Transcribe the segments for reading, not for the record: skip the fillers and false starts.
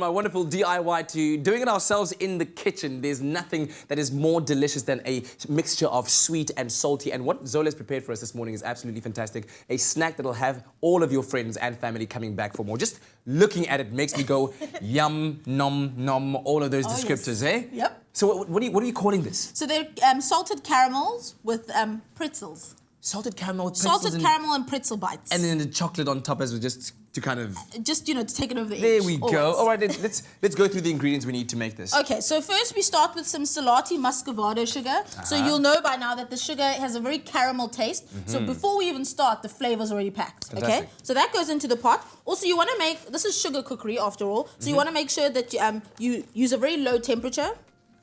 My wonderful DIY to doing it ourselves in the kitchen. There's nothing that is more delicious than a mixture of sweet and salty. And what Zola has prepared for us this morning is absolutely fantastic. A snack that'll have all of your friends and family coming back for more. Just looking at it makes me go yum, nom, nom, all of those descriptors, yes. eh? Yep. So what are you calling this? So they're salted caramels with pretzels. Salted caramel with pretzels. Salted caramel and pretzel bites. And then the chocolate on top as well, just to kind of... Just, to take it over the edge. There we go. All right, let's go through the ingredients we need to make this. Okay, so first we start with some Salati muscovado sugar. So you'll know by now that the sugar has a very caramel taste. So before we even start, the flavor's already packed. Fantastic. Okay, so that goes into the pot. Also, you want to make, this is sugar cookery after all, so you want to make sure that you use a very low temperature.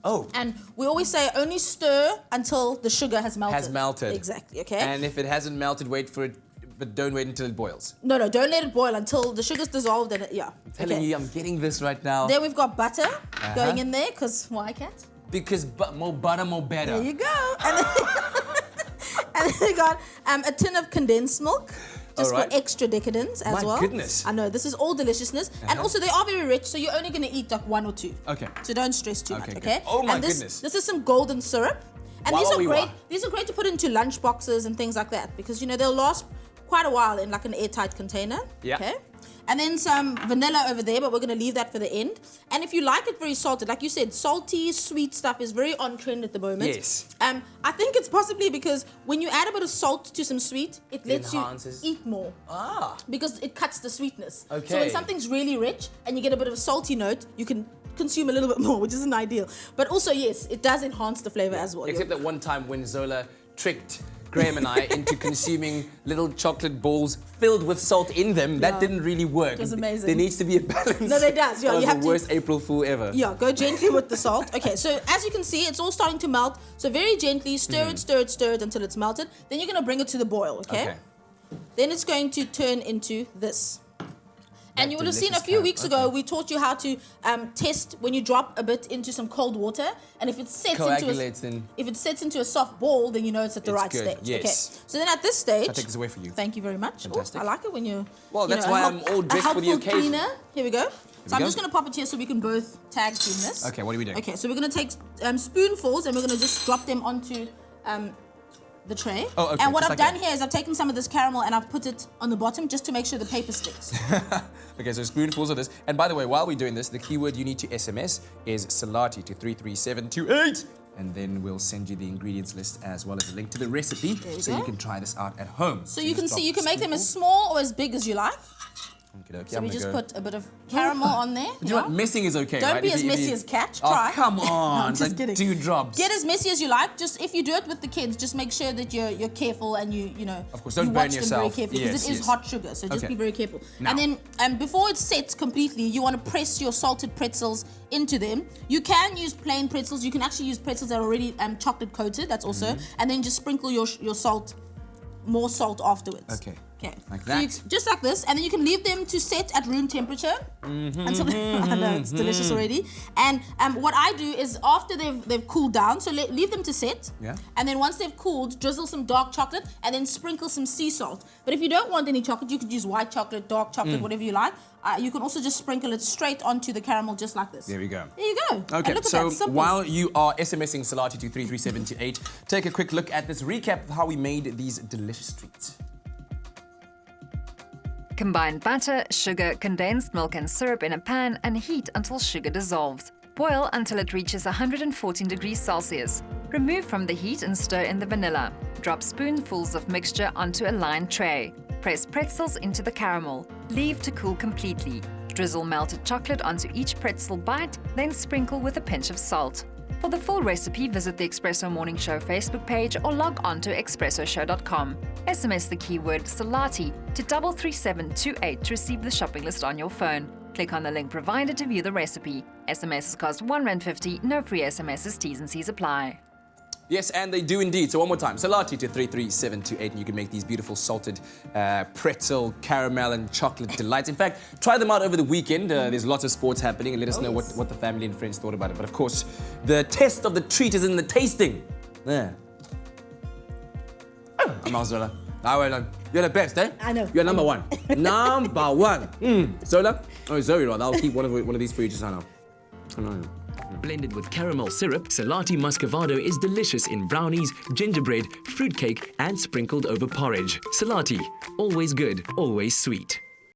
Oh. And we always say only stir until the sugar has melted. Has melted. Exactly, okay? And if it hasn't melted, wait for it, but don't wait until it boils. No, don't let it boil until the sugar's dissolved and I'm Telling you, I'm getting this right now. Then we've got butter going in there, because why, Kat? Because more butter, more better. There you go. And then we got a tin of condensed milk. Just for extra decadence as well. My goodness. I know, this is all deliciousness. And also they are very rich, so you're only going to eat like one or two. Okay. So don't stress too much, okay? Good. Oh my goodness. This is some golden syrup. And these are great to put into lunch boxes and things like that because, they'll last quite a while in like an airtight container. Yeah. Okay. And then some vanilla over there, but we're going to leave that for the end. And if you like it very salted, like you said, salty, sweet stuff is very on trend at the moment. Yes. I think it's possibly because when you add a bit of salt to some sweet, it lets you eat more. Ah. Because it cuts the sweetness. Okay. So when something's really rich and you get a bit of a salty note, you can consume a little bit more, which isn't ideal. But also, yes, it does enhance the flavor as well. Except that one time when Zola tricked Graham and I into consuming little chocolate balls filled with salt in them. That didn't really work. It was amazing. There needs to be a balance. No, there does. Yeah, That was you have the worst April Fool ever. Yeah, go gently with the salt. Okay, so as you can see, it's all starting to melt. So very gently, stir it until it's melted. Then you're going to bring it to the boil, okay? Then it's going to turn into this. And you would have seen a few weeks ago, we taught you how to test when you drop a bit into some cold water. And if it sets into a soft ball, then you know it's at the right stage. Yes. Okay. So then at this stage... I'll take this away for you. Thank you very much. Fantastic. I like it when you... Well, that's why I'm all dressed for the occasion. Cleaner. Here we go. So I'm just going to pop it here so we can both tag team this. Okay, what are we doing? Okay, so we're going to take spoonfuls and we're going to just drop them onto... the tray. Oh, okay. And what I've done here is I've taken some of this caramel and I've put it on the bottom just to make sure the paper sticks. Okay, so spoonfuls of this. And by the way, while we're doing this, the keyword you need to SMS is Salati to 33728. And then we'll send you the ingredients list as well as a link to the recipe so you can try this out at home. So you can see, you can make them as small or as big as you like. Okay, so we just put a bit of caramel on there. But you know what? Messing is okay, Don't right? be as messy as Kat. Try. Oh, come on. No, I'm just kidding. 2 drops. Get as messy as you like. Just if you do it with the kids, just make sure that you're careful and you know. Of course, don't burn yourself. Very carefully because it is hot sugar. So just be very careful. Now. And then before it sets completely, you want to press your salted pretzels into them. You can use plain pretzels. You can actually use pretzels that are already chocolate coated. That's also. And then just sprinkle your salt, more salt afterwards. Okay. Okay, like that. So just like this, and then you can leave them to set at room temperature until I know it's delicious already. And what I do is after they've cooled down, so leave them to set. Yeah. And then once they've cooled, drizzle some dark chocolate and then sprinkle some sea salt. But if you don't want any chocolate, you could use white chocolate, dark chocolate, whatever you like. You can also just sprinkle it straight onto the caramel just like this. There we go. There you go. Okay, look at so that, while you are SMSing Salati to 33728, take a quick look at this recap of how we made these delicious treats. Combine butter, sugar, condensed milk and syrup in a pan and heat until sugar dissolves. Boil until it reaches 114 degrees Celsius. Remove from the heat and stir in the vanilla. Drop spoonfuls of mixture onto a lined tray. Press pretzels into the caramel. Leave to cool completely. Drizzle melted chocolate onto each pretzel bite, then sprinkle with a pinch of salt. For the full recipe, visit the Espresso Morning Show Facebook page or log on to expressoshow.com. SMS the keyword Salati to 33728 to receive the shopping list on your phone. Click on the link provided to view the recipe. SMSs cost R1.50, no free SMSs, T's and C's apply. Yes, and they do indeed. So one more time, Salati to 33728, and you can make these beautiful salted pretzel, caramel, and chocolate delights. In fact, try them out over the weekend. There's lots of sports happening, and let us know what the family and friends thought about it. But of course, the test of the treat is in the tasting. Yeah. I'm Zola. Well done. You're the best, eh? I know. You're number one. Number one. Zola? Oh, Zoe, right? I'll keep one of these for you just now. Oh, no. Blended with caramel syrup, Salati Muscovado is delicious in brownies, gingerbread, fruitcake, and sprinkled over porridge. Salati, always good, always sweet.